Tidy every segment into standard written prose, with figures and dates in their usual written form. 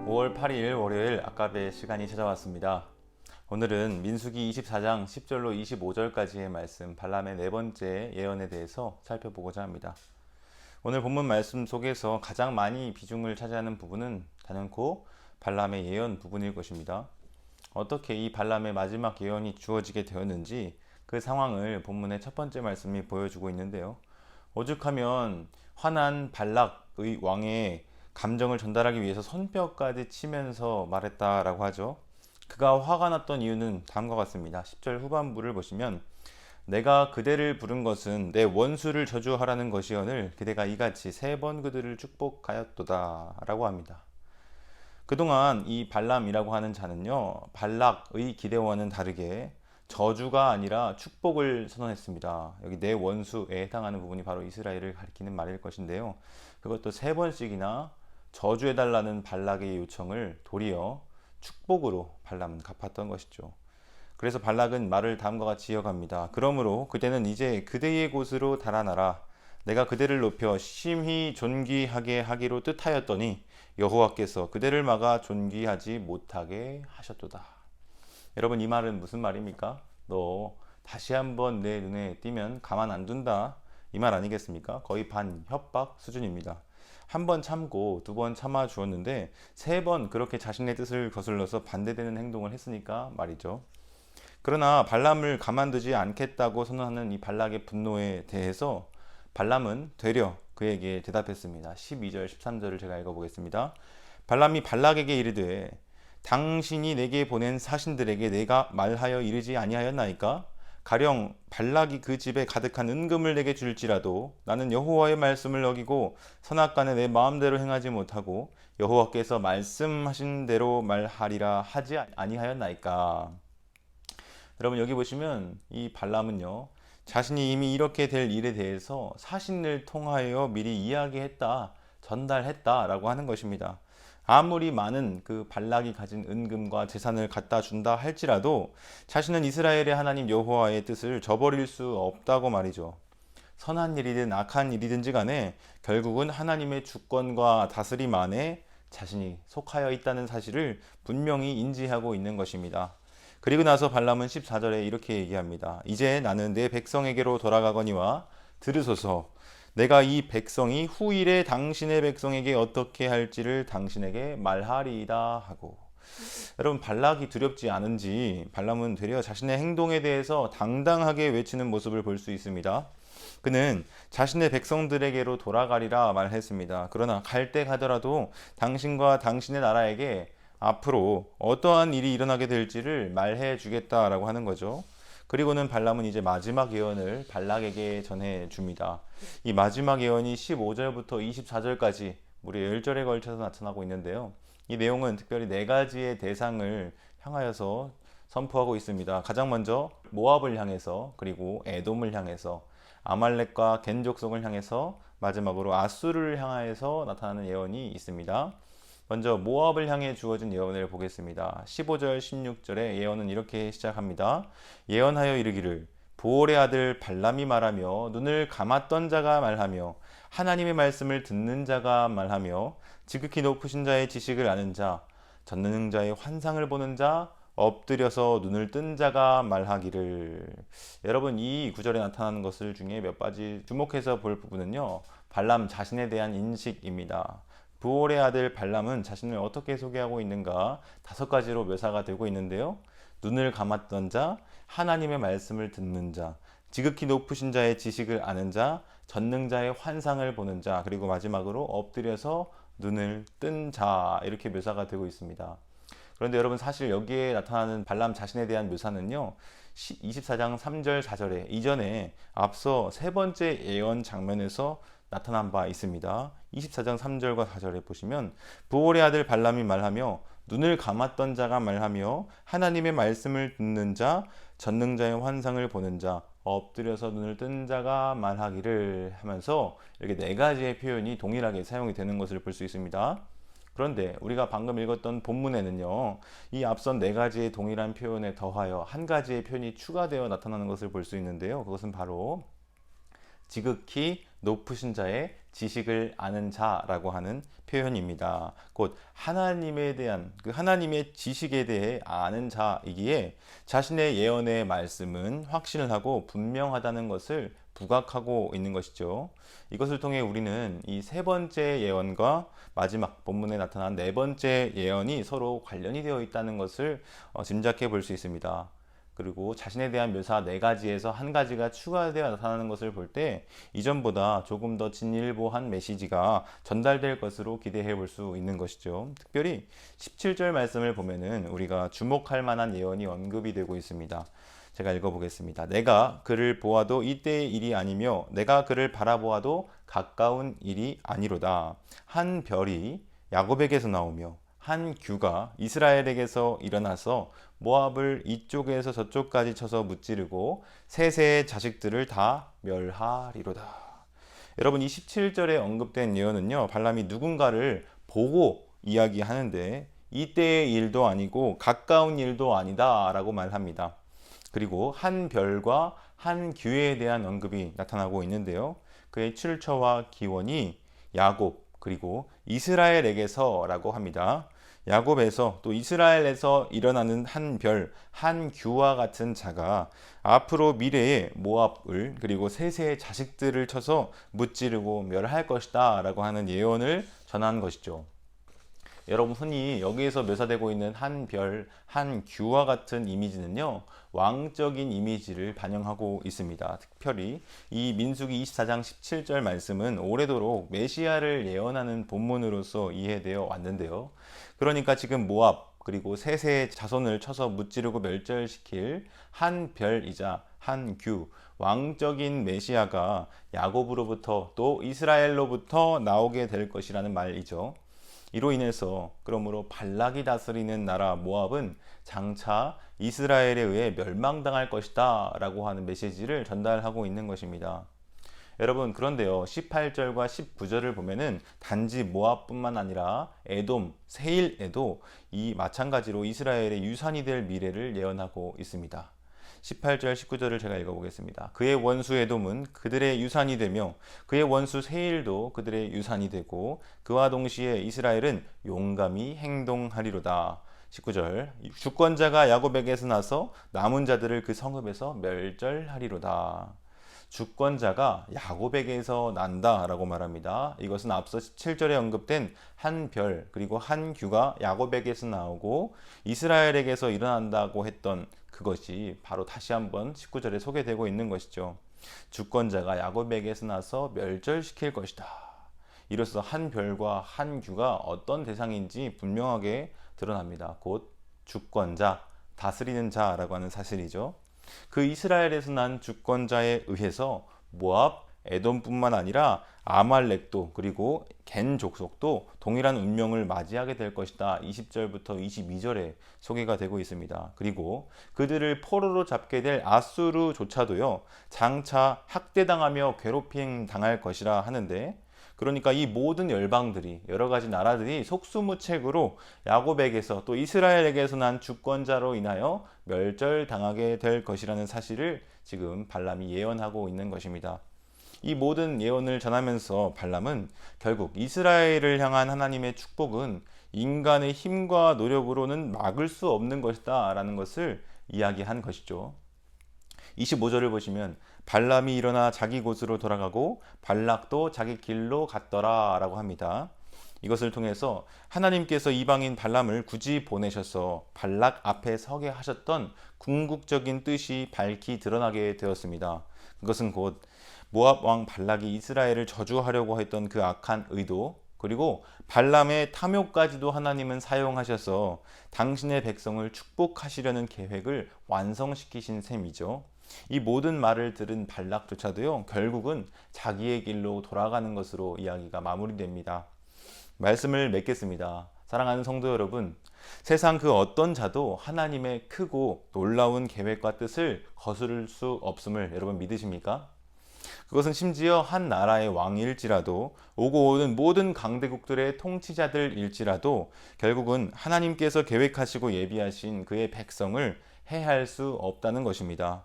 5월 8일 월요일 아까베 시간이 찾아왔습니다. 오늘은 민수기 24장 10절로 25절까지의 말씀 발람의 네 번째 예언에 대해서 살펴보고자 합니다. 오늘 본문 말씀 속에서 가장 많이 비중을 차지하는 부분은 단연코 발람의 예언 부분일 것입니다. 어떻게 이 발람의 마지막 예언이 주어지게 되었는지 그 상황을 본문의 첫 번째 말씀이 보여주고 있는데요. 오죽하면 화난 발락의 왕의 감정을 전달하기 위해서 손뼉까지 치면서 말했다라고 하죠. 그가 화가 났던 이유는 다음과 같습니다. 10절 후반부를 보시면 내가 그대를 부른 것은 내 원수를 저주하라는 것이오늘 그대가 이같이 세 번 그들을 축복하였도다 라고 합니다. 그동안 이 발람이라고 하는 자는요, 발락의 기대와는 다르게 저주가 아니라 축복을 선언했습니다. 여기 내 원수에 해당하는 부분이 바로 이스라엘을 가리키는 말일 것인데요. 그것도 세 번씩이나 저주해달라는 발락의 요청을 도리어 축복으로 발람은 갚았던 것이죠. 그래서 발락은 말을 다음과 같이 이어갑니다. 그러므로 그대는 이제 그대의 곳으로 달아나라. 내가 그대를 높여 심히 존귀하게 하기로 뜻하였더니 여호와께서 그대를 막아 존귀하지 못하게 하셨도다. 여러분, 이 말은 무슨 말입니까? 너 다시 한번 내 눈에 띄면 가만 안 둔다, 이 말 아니겠습니까? 거의 반협박 수준입니다. 한 번 참고 두 번 참아 주었는데 세 번 그렇게 자신의 뜻을 거슬러서 반대되는 행동을 했으니까 말이죠. 그러나 발람을 가만두지 않겠다고 선언하는 이 발락의 분노에 대해서 발람은 되려 그에게 대답했습니다. 12절 13절을 제가 읽어보겠습니다. 발람이 발락에게 이르되 당신이 내게 보낸 사신들에게 내가 말하여 이르지 아니하였나이까? 가령 발락이 그 집에 가득한 은금을 내게 줄지라도 나는 여호와의 말씀을 어기고 선악간에 내 마음대로 행하지 못하고 여호와께서 말씀하신 대로 말하리라 하지 아니하였나이까? 여러분, 여기 보시면 이 발람은요, 자신이 이미 이렇게 될 일에 대해서 사신을 통하여 미리 이야기했다, 전달했다라고 하는 것입니다. 아무리 많은 그 발락이 가진 은금과 재산을 갖다 준다 할지라도 자신은 이스라엘의 하나님 여호와의 뜻을 저버릴 수 없다고 말이죠. 선한 일이든 악한 일이든지 간에 결국은 하나님의 주권과 다스림 안에 자신이 속하여 있다는 사실을 분명히 인지하고 있는 것입니다. 그리고 나서 발람은 14절에 이렇게 얘기합니다. 이제 나는 내 백성에게로 돌아가거니와 들으소서. 내가 이 백성이 후일에 당신의 백성에게 어떻게 할지를 당신에게 말하리이다 하고. 여러분, 발락이 두렵지 않은지 발람은 되려 자신의 행동에 대해서 당당하게 외치는 모습을 볼 수 있습니다. 그는 자신의 백성들에게로 돌아가리라 말했습니다. 그러나 갈 때 가더라도 당신과 당신의 나라에게 앞으로 어떠한 일이 일어나게 될지를 말해 주겠다라고 하는 거죠. 그리고는 발람은 이제 마지막 예언을 발락에게 전해 줍니다. 이 마지막 예언이 15절부터 24절까지 무려 10절에 걸쳐서 나타나고 있는데요. 이 내용은 특별히 네 가지의 대상을 향하여서 선포하고 있습니다. 가장 먼저 모압을 향해서, 그리고 에돔을 향해서, 아말렉과 겐 족속을 향해서, 마지막으로 아수르를 향하여서 나타나는 예언이 있습니다. 먼저 모압을 향해 주어진 예언을 보겠습니다. 15절 16절의 예언은 이렇게 시작합니다. 예언하여 이르기를 보올의 아들 발람이 말하며 눈을 감았던 자가 말하며 하나님의 말씀을 듣는 자가 말하며 지극히 높으신 자의 지식을 아는 자 전능자의 환상을 보는 자 엎드려서 눈을 뜬 자가 말하기를. 여러분, 이 구절에 나타나는 것을 중에 몇 가지 주목해서 볼 부분은요, 발람 자신에 대한 인식입니다. 부올의 아들 발람은 자신을 어떻게 소개하고 있는가, 다섯 가지로 묘사가 되고 있는데요. 눈을 감았던 자, 하나님의 말씀을 듣는 자, 지극히 높으신 자의 지식을 아는 자, 전능자의 환상을 보는 자, 그리고 마지막으로 엎드려서 눈을 뜬 자, 이렇게 묘사가 되고 있습니다. 그런데 여러분, 사실 여기에 나타나는 발람 자신에 대한 묘사는요, 24장 3절 4절에 이전에 앞서 세 번째 예언 장면에서 나타난 바 있습니다. 24장 3절과 4절에 보시면 부올의 아들 발람이 말하며 눈을 감았던 자가 말하며 하나님의 말씀을 듣는 자 전능자의 환상을 보는 자 엎드려서 눈을 뜬 자가 말하기를 하면서 이렇게 네 가지의 표현이 동일하게 사용이 되는 것을 볼 수 있습니다. 그런데 우리가 방금 읽었던 본문에는요, 이 앞선 네 가지의 동일한 표현에 더하여 한 가지의 표현이 추가되어 나타나는 것을 볼 수 있는데요. 그것은 바로 지극히 높으신 자의 지식을 아는 자라고 하는 표현입니다. 곧 하나님에 대한 그 하나님의 지식에 대해 아는 자이기에 자신의 예언의 말씀은 확신을 하고 분명하다는 것을 부각하고 있는 것이죠. 이것을 통해 우리는 이 세 번째 예언과 마지막 본문에 나타난 네 번째 예언이 서로 관련이 되어 있다는 것을 짐작해 볼 수 있습니다. 그리고 자신에 대한 묘사 네 가지에서 한 가지가 추가되어 나타나는 것을 볼 때 이전보다 조금 더 진일보한 메시지가 전달될 것으로 기대해 볼 수 있는 것이죠. 특별히 17절 말씀을 보면은 우리가 주목할 만한 예언이 언급이 되고 있습니다. 제가 읽어보겠습니다. 내가 그를 보아도 이때의 일이 아니며 내가 그를 바라보아도 가까운 일이 아니로다. 한 별이 야곱에게서 나오며 한 규가 이스라엘에게서 일어나서 모압을 이쪽에서 저쪽까지 쳐서 무찌르고 세세의 자식들을 다 멸하리로다. 여러분, 이 17절에 언급된 예언은요, 발람이 누군가를 보고 이야기하는데 이때의 일도 아니고 가까운 일도 아니다 라고 말합니다. 그리고 한 별과 한 규에 대한 언급이 나타나고 있는데요. 그의 출처와 기원이 야곱 그리고 이스라엘에게서라고 합니다. 야곱에서 또 이스라엘에서 일어나는 한 별, 한 규와 같은 자가 앞으로 미래에 모압을 그리고 세세의 자식들을 쳐서 무찌르고 멸할 것이다 라고 하는 예언을 전한 것이죠. 여러분, 흔히 여기에서 묘사되고 있는 한 별, 한 규와 같은 이미지는요, 왕적인 이미지를 반영하고 있습니다. 특별히 이 민수기 24장 17절 말씀은 오래도록 메시아를 예언하는 본문으로서 이해되어 왔는데요. 그러니까 지금 모압 그리고 세세의 자손을 쳐서 무찌르고 멸절시킬 한 별이자 한 규, 왕적인 메시아가 야곱으로부터 또 이스라엘로부터 나오게 될 것이라는 말이죠. 이로 인해서 그러므로 발락이 다스리는 나라 모압은 장차 이스라엘에 의해 멸망당할 것이다 라고 하는 메시지를 전달하고 있는 것입니다. 여러분, 그런데요, 18절과 19절을 보면은 단지 모압뿐만 아니라 에돔, 세일에도 이 마찬가지로 이스라엘의 유산이 될 미래를 예언하고 있습니다. 18절 19절을 제가 읽어보겠습니다. 그의 원수 에돔은 그들의 유산이 되며 그의 원수 세일도 그들의 유산이 되고 그와 동시에 이스라엘은 용감히 행동하리로다. 19절 주권자가 야곱에게서 나서 남은 자들을 그 성읍에서 멸절하리로다. 주권자가 야곱에게서 난다라고 말합니다. 이것은 앞서 17절에 언급된 한 별 그리고 한 규가 야곱에게서 나오고 이스라엘에게서 일어난다고 했던 그것이 바로 다시 한번 19절에 소개되고 있는 것이죠. 주권자가 야곱에게서 나서 멸절시킬 것이다. 이로써 한 별과 한 규가 어떤 대상인지 분명하게 드러납니다. 곧 주권자, 다스리는 자라고 하는 사실이죠. 그 이스라엘에서 난 주권자에 의해서 모압, 에돔뿐만 아니라 아말렉도 그리고 겐 족속도 동일한 운명을 맞이하게 될 것이다. 20절부터 22절에 소개가 되고 있습니다. 그리고 그들을 포로로 잡게 될 아수르조차도요, 장차 학대당하며 괴롭힘 당할 것이라 하는데, 그러니까 이 모든 열방들이 여러 가지 나라들이 속수무책으로 야곱에게서 또 이스라엘에게서 난 주권자로 인하여 멸절당하게 될 것이라는 사실을 지금 발람이 예언하고 있는 것입니다. 이 모든 예언을 전하면서 발람은 결국 이스라엘을 향한 하나님의 축복은 인간의 힘과 노력으로는 막을 수 없는 것이다 라는 것을 이야기한 것이죠. 25절을 보시면 발람이 일어나 자기 곳으로 돌아가고 발락도 자기 길로 갔더라 라고 합니다. 이것을 통해서 하나님께서 이방인 발람을 굳이 보내셔서 발락 앞에 서게 하셨던 궁극적인 뜻이 밝히 드러나게 되었습니다. 그것은 곧 모압 왕 발락이 이스라엘을 저주하려고 했던 그 악한 의도, 그리고 발람의 탐욕까지도 하나님은 사용하셔서 당신의 백성을 축복하시려는 계획을 완성시키신 셈이죠. 이 모든 말을 들은 발락조차도요, 결국은 자기의 길로 돌아가는 것으로 이야기가 마무리됩니다. 말씀을 맺겠습니다. 사랑하는 성도 여러분, 세상 그 어떤 자도 하나님의 크고 놀라운 계획과 뜻을 거스를 수 없음을 여러분 믿으십니까? 그것은 심지어 한 나라의 왕일지라도 오고 오는 모든 강대국들의 통치자들일지라도 결국은 하나님께서 계획하시고 예비하신 그의 백성을 해할 수 없다는 것입니다.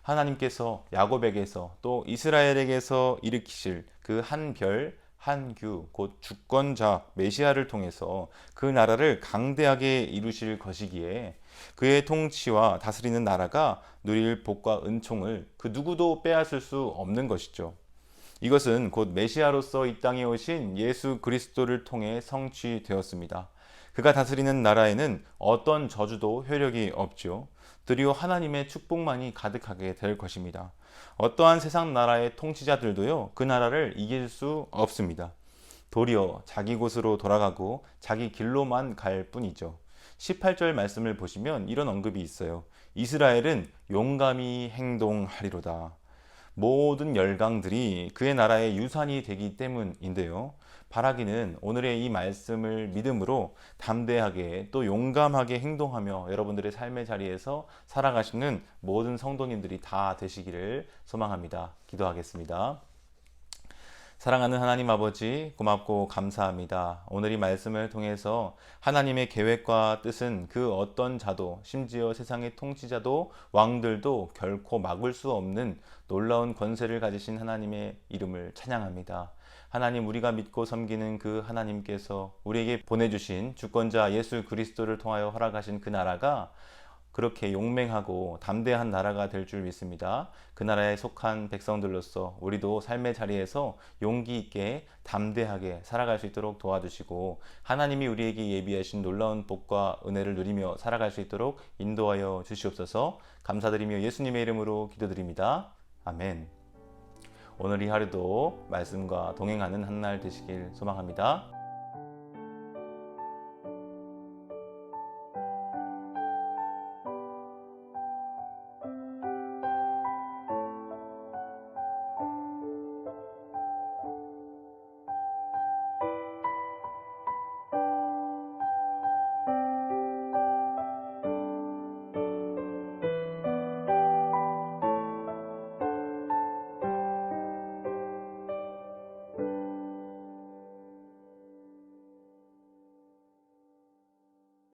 하나님께서 야곱에게서 또 이스라엘에게서 일으키실 그 한 별, 한 규, 곧 주권자 메시아를 통해서 그 나라를 강대하게 이루실 것이기에 그의 통치와 다스리는 나라가 누릴 복과 은총을 그 누구도 빼앗을 수 없는 것이죠. 이것은 곧 메시아로서 이 땅에 오신 예수 그리스도를 통해 성취되었습니다. 그가 다스리는 나라에는 어떤 저주도 효력이 없죠. 드디어 하나님의 축복만이 가득하게 될 것입니다. 어떠한 세상 나라의 통치자들도요, 그 나라를 이길 수 없습니다. 도리어 자기 곳으로 돌아가고 자기 길로만 갈 뿐이죠. 18절 말씀을 보시면 이런 언급이 있어요. 이스라엘은 용감히 행동하리로다. 모든 열강들이 그의 나라의 유산이 되기 때문인데요. 바라기는 오늘의 이 말씀을 믿음으로 담대하게 또 용감하게 행동하며 여러분들의 삶의 자리에서 살아가시는 모든 성도님들이 다 되시기를 소망합니다. 기도하겠습니다. 사랑하는 하나님 아버지, 고맙고 감사합니다. 오늘 이 말씀을 통해서 하나님의 계획과 뜻은 그 어떤 자도, 심지어 세상의 통치자도 왕들도 결코 막을 수 없는 놀라운 권세를 가지신 하나님의 이름을 찬양합니다. 하나님, 우리가 믿고 섬기는 그 하나님께서 우리에게 보내주신 주권자 예수 그리스도를 통하여 허락하신 그 나라가 그렇게 용맹하고 담대한 나라가 될 줄 믿습니다. 그 나라에 속한 백성들로서 우리도 삶의 자리에서 용기 있게 담대하게 살아갈 수 있도록 도와주시고 하나님이 우리에게 예비하신 놀라운 복과 은혜를 누리며 살아갈 수 있도록 인도하여 주시옵소서. 감사드리며 예수님의 이름으로 기도드립니다. 아멘. 오늘 이 하루도 말씀과 동행하는 한 날 되시길 소망합니다.